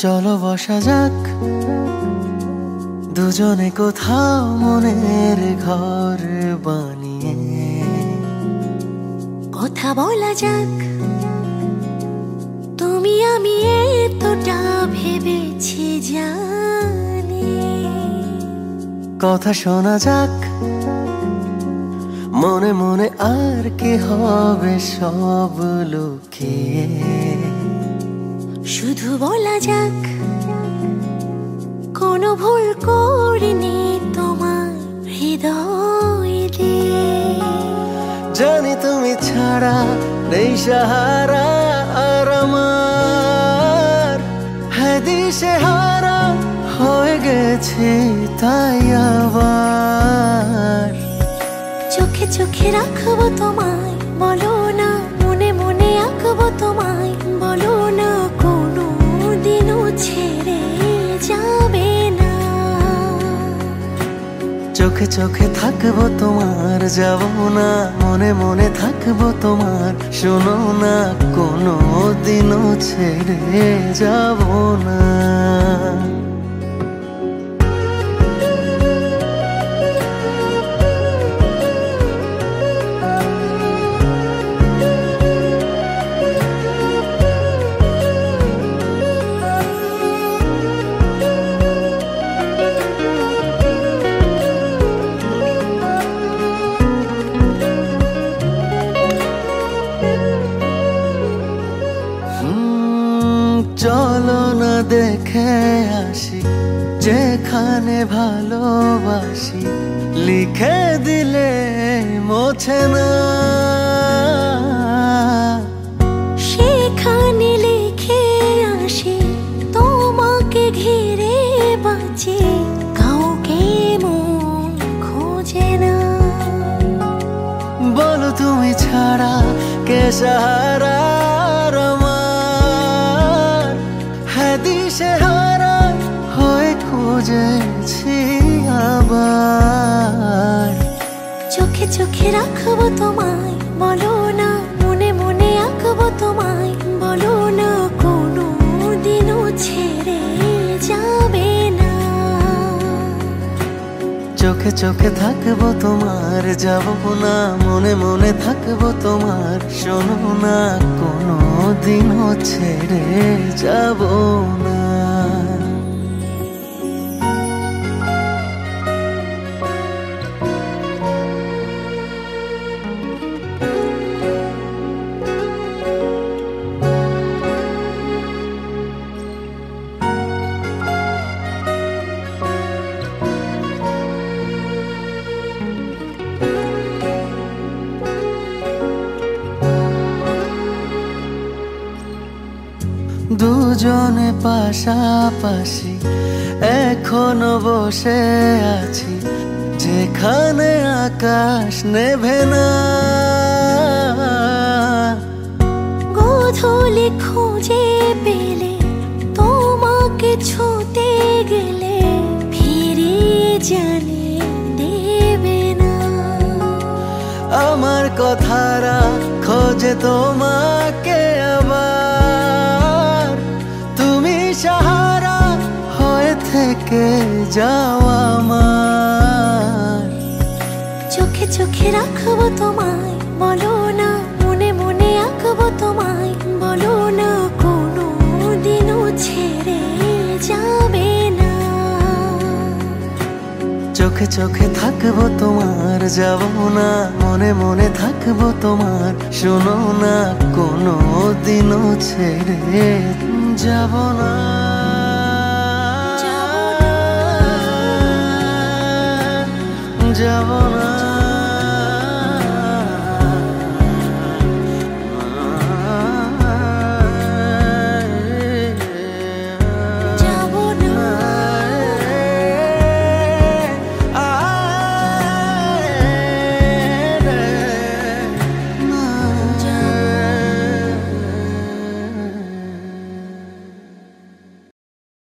চলো বসা যাক দুজনে কোথাও মনের ঘর বানিয়ে, কথা বলা যাক তুমি আমি এতটা ভেবেছি জানি। কথা শোনা যাক মনে মনে, আর কি হবে সব লুকিয়ে। শুধু বলা যাক কোনো ভুল করিনি তোমার হৃদয় দিয়ে। জানি তুমি ছাড়া নেই সাহারা আর আমার, হ্যাঁ দিশে হারা হয়ে গেছি তাই আবার। চোখে চোখে রাখবো তোমায়, বলো না মনে মনে আঁকবো তোমায়, বলো না কোনো দিনও ছেড়ে যাবে না। চোখে চোখে থাকবো তোমার, যাবো না মনে মনে থাকবো তোমার, শোনো না কোনো দিনও ছেড়ে যাবো না। চলো না দেখে আসি যেখানে ভালোবাসি, লিখে দিলে মোছে না। সেখানে লিখে আসি তোমাকে ঘিরে বাঁচি, কাউকে মন খোঁজে না। বলো তুমি ছাড়া কে সাহারা আমার, হ্যাঁ দিশে হারা হয়ে খুঁজেছি আবার। চোখে চোখে রাখবো তোমায়, বলো না মনে মনে আঁকবো তোমায়, বলো না কোনো দিনও ছেড়ে যাবে না। চোখে চোখে থাকবো তোমার, যাবো না মনে মনে থাকবো তোমার, শোনো না কোনো দিনও ছেড়ে যাবো না। দুজনে পাশাপাশি এখনো বসে আছি যেখানে আকাশ নেভে না। গোধূলি খুঁজে পেলে তোমাকে ছুঁতে গেলে ফিরিয়ে জানিয়ে দেবে না। আমার কথারা খোঁজে তোমাকে আবার, তুমি সাহারা হয়ে থেকে যাও আমার। চোখে চোখে রাখবো তোমায়, বলো না মনে মনে আঁকবো তোমায়, বলো না কোনো দিনও ছেড়ে যাবে না। চোখে চোখে থাকবো তোমার, যাবো না মনে মনে থাকবো তোমার, শোনো না কোনো দিনও ছেড়ে যাবো না। যাবো